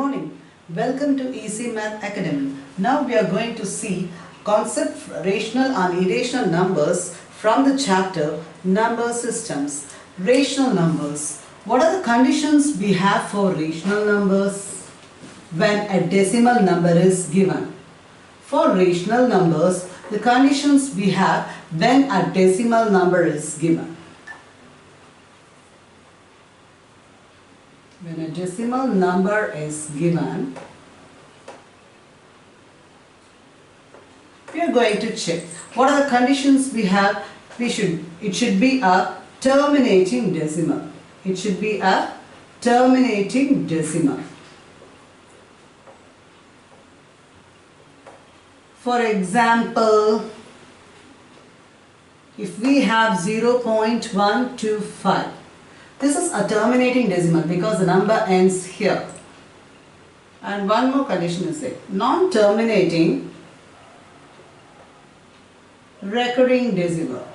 morning. Welcome to Easy Math Academy. Now we are going to see concept rational and irrational numbers from the chapter Number Systems. Rational numbers. What are the conditions we have for rational numbers? When a decimal number is given. For rational numbers, the conditions we have when a decimal number is given. When a decimal number is given, we are going to check what are the conditions we have. It should be a terminating decimal. It should be a terminating decimal. For example, if we have 0.125, this is a terminating decimal because the number ends here. And one more condition is it, non-terminating recurring decimal.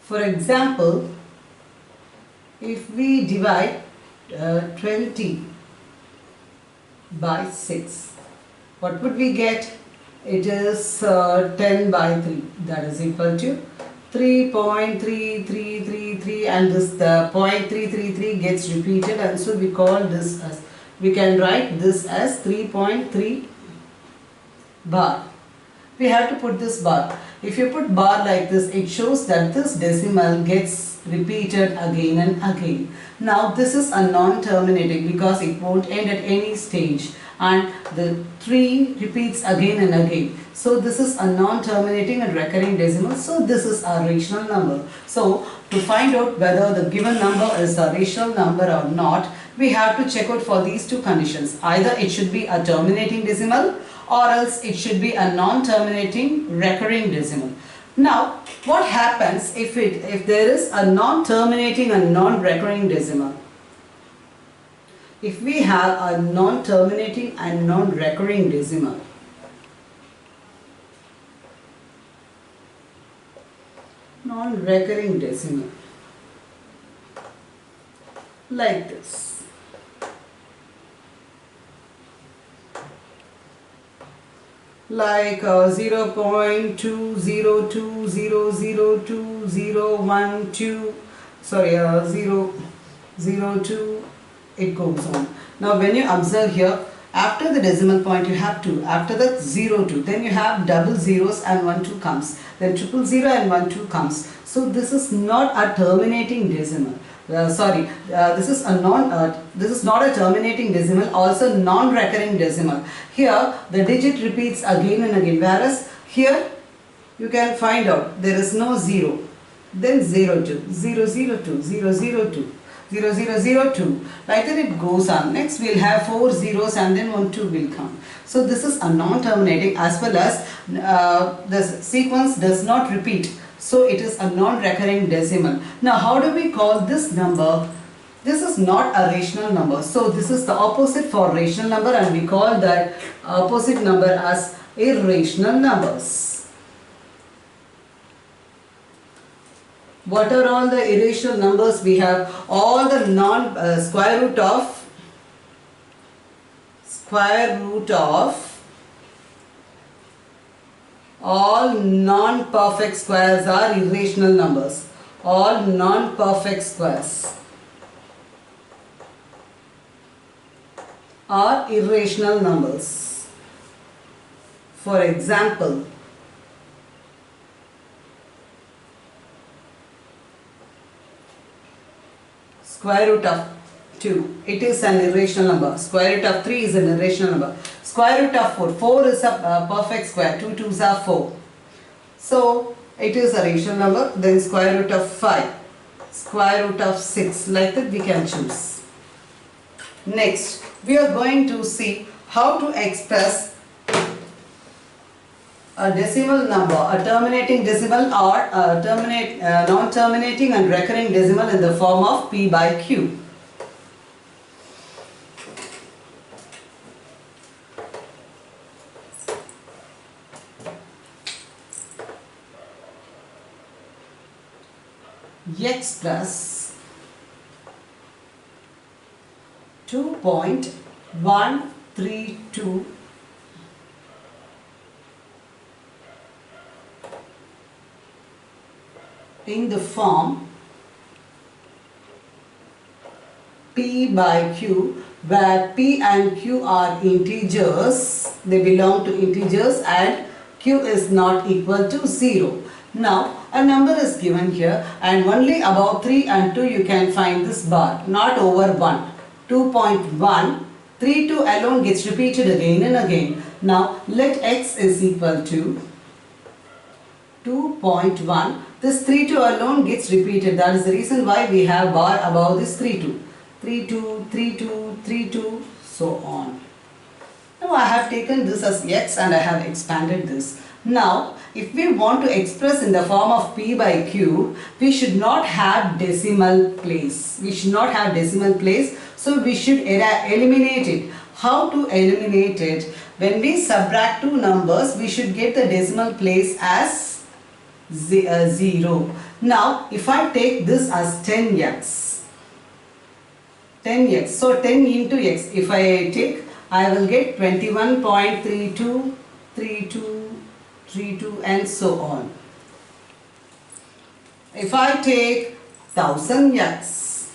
For example, if we divide 20 by 6, what would we get? It is 10 by 3, that is equal to 3.3333, and this the 0.333 gets repeated, and so we call this as, we can write this as 3.3 bar. We have to put this bar. If you put bar like this, it shows that this decimal gets repeated again and again. Now this is a non-terminating because it won't end at any stage, and the 3 repeats again and again. So this is a non-terminating and recurring decimal. So this is a rational number. So to find out whether the given number is a rational number or not, we have to check out for these two conditions. Either it should be a terminating decimal, or else it should be a non-terminating recurring decimal. Now, what happens if there is a non-terminating and non-recurring decimal? If we have a non-terminating and non-recurring decimal, non-recurring decimal, like this. Like 0.202002012, sorry, 002, it goes on. Now when you observe here, after the decimal point you have 2, after that 02, then you have double zeros and 1 2 comes, then 000 and 1 2 comes. So this is not a terminating decimal. This is not a terminating decimal, also non-recurring decimal. Here the digit repeats again and again, whereas here you can find out there is no 0, then 02, 002, 002, 0002, like that it goes on. Next we will have 4 zeros and then 1 2 will come. So this is a non-terminating, as well as the sequence does not repeat. So it is a non-recurring decimal. Now how do we call this number? This is not a rational number. So this is the opposite for rational number, and we call that opposite number as irrational numbers. What are all the irrational numbers we have? All the square root of all non-perfect squares are irrational numbers. All non-perfect squares are irrational numbers. For example, square root of 2, it is an irrational number. Square root of 3 is an irrational number. Square root of 4, 4 is a perfect square, 2 2s are 4. So it is a rational number. Then square root of 5, square root of 6, like that we can choose. Next, we are going to see how to express a decimal number, a terminating decimal or a non-terminating and recurring decimal in the form of P by Q. x plus 2.132 in the form P by Q, where P and Q are integers, they belong to integers, and Q is not equal to 0. Now a number is given here, and only above 3 and 2 you can find this bar, not over 1. 2.1, 3, 2 alone gets repeated again and again. Now let x is equal to 2.1. This 3, 2 alone gets repeated. That is the reason why we have bar above this 3, 2. 3, 2, 3, 2, 3, 2, so on. Now I have taken this as x and I have expanded this. Now if we want to express in the form of P by Q, we should not have decimal place. We should not have decimal place. So we should eliminate it. How to eliminate it? When we subtract two numbers, we should get the decimal place as 0. Now if I take this as 10x, so 10 into x, if I take, I will get 21.32, 32, 32 and so on. If I take 1000x,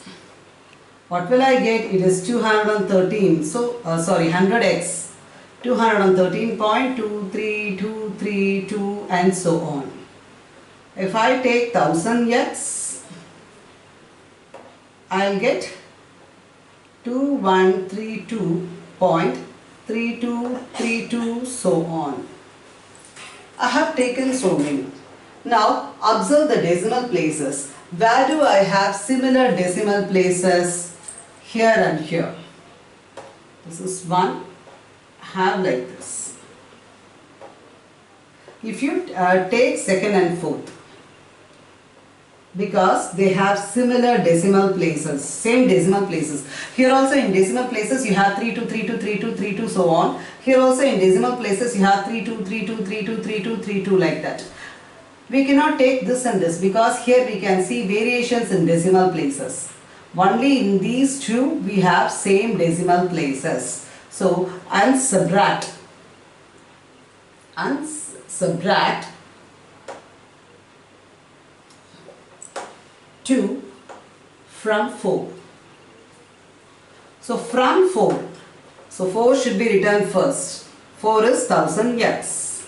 what will I get? It is 213, so 100x, 213.23232 and so on. If I take 1000x, I'll get 2132.3232 so on. I have taken so many. Now observe the decimal places. Where do I have similar decimal places? Here and here. This is one. Have like this. If you take second and fourth, because they have similar decimal places, same decimal places. Here also in decimal places you have 32, 32, 32, 32 so on. Here also in decimal places you have 32, 32, 32, 32, 32 like that. We cannot take this and this because here we can see variations in decimal places. Only in these two we have same decimal places. So subtract 2 from 4. So from 4, so 4 should be written first. 4 is 1000x.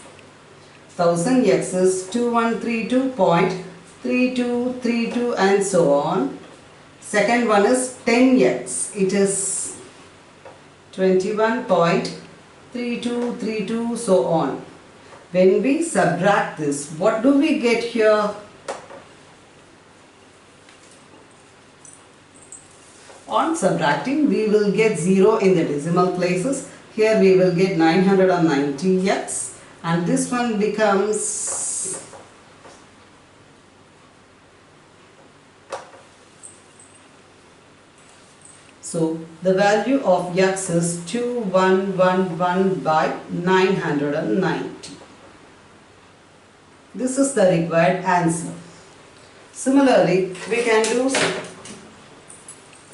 1000x is 2132.3232 and so on. Second one is 10x. It is 21.3232 so on. When we subtract this, what do we get here? On subtracting, we will get 0 in the decimal places. Here we will get 990x, and this one becomes so the value of x is 2111 by 990. This is the required answer. Similarly, we can do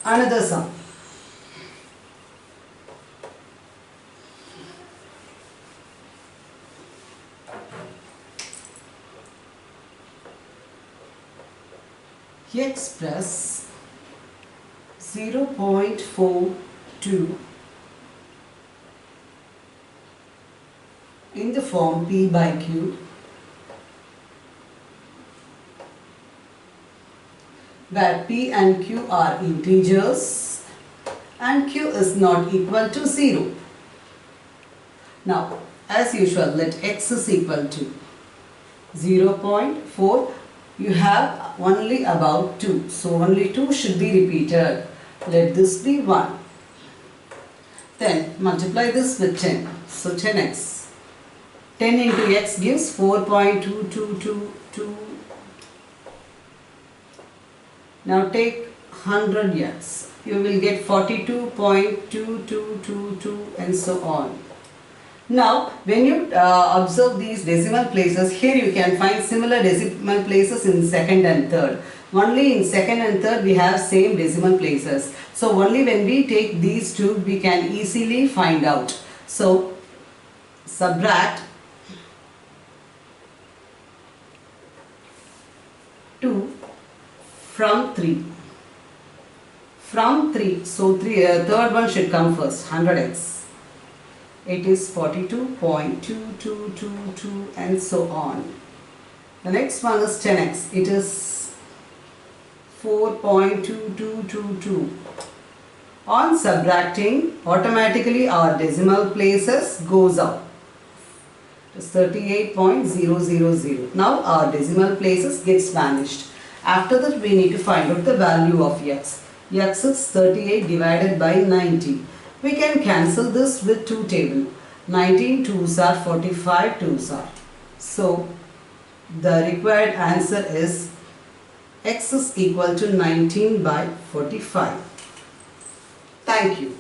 another sum. X plus 0.42 in the form P by Q, where P and Q are integers and Q is not equal to 0. Now, as usual, let x is equal to 0.4. You have only about 2. So, only 2 should be repeated. Let this be 1. Then, multiply this with 10. So, 10x. 10 into x gives 4.2222. Now take 100x. You will get 42.2222 and so on. Now when you observe these decimal places, here you can find similar decimal places in second and third. Only in second and third we have same decimal places. So only when we take these two we can easily find out. So subtract 2 from 3. From 3, so third one should come first, 100x. It is 42.2222 and so on. The next one is 10x. It is 4.2222. On subtracting, automatically our decimal places goes up. It is 38.000. Now our decimal places gets vanished. After that we need to find out the value of x. X is 38 divided by 90. We can cancel this with 2 table. 19 2s are 45 2s are. So the required answer is x is equal to 19 by 45. Thank you.